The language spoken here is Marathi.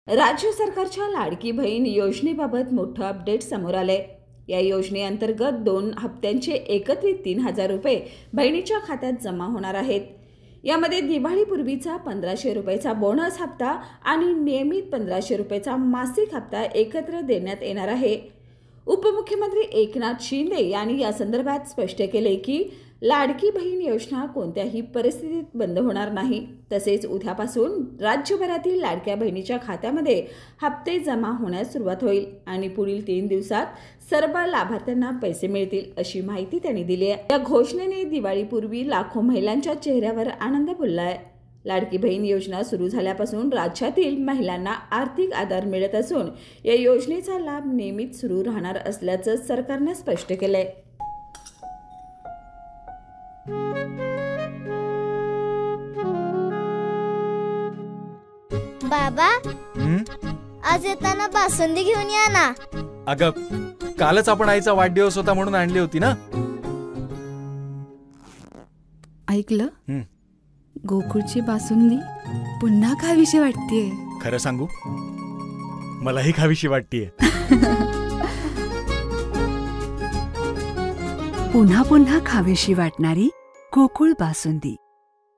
राज्य सरकारच्या लाडकी बहीण योजनेबाबत मोठं अपडेट समोर आलंय। या योजनेअंतर्गत 2 हप्त्यांचे एकत्रित 3,000 रुपये बहिणीच्या खात्यात जमा होणार आहेत। यामध्ये दिवाळीपूर्वीचा 1,500 रुपयाचा बोनस हप्ता आणि नियमित 1,500 रुपयाचा मासिक हप्ता एकत्र देण्यात येणार आहे। उपमुख्यमंत्री एकनाथ शिंदे यांनी या संदर्भात स्पष्ट केले की लाडकी बहीण योजना कोणत्याही परिस्थितीत बंद होणार नाही। तसेच उद्यापासून राज्यभरातील लाडक्या बहिणीच्या खात्यामध्ये हप्ते जमा होण्यास सुरुवात होईल आणि पुढील 3 दिवसात सर्व लाभार्थ्यांना पैसे मिळतील, अशी माहिती त्यांनी दिली आहे। या घोषणेने दिवाळीपूर्वी लाखो महिलांच्या चेहऱ्यावर आनंद फुलला आहे। लाडकी बहीण योजना सुरू झाल्यापासून राज्यातील महिलांना आर्थिक आधार मिळत असून या योजनेचा लाभ नेहमीच सुरू राहणार असल्याचं सरकारने स्पष्ट केलंय। बाबा, आज येताना बासुंदी घेऊन या ना। अगं, कालच आपण आईचा वाढदिवस होता म्हणून आणली होती ना। ऐकलं, गोकुळची बासुंदी पुन्हा खावीशी वाटतेय। खरं सांगू, मलाही खावीशी वाटतेय। पुन्हा पुन्हा खावीशी वाटणारी गोकुळ बासुंदी।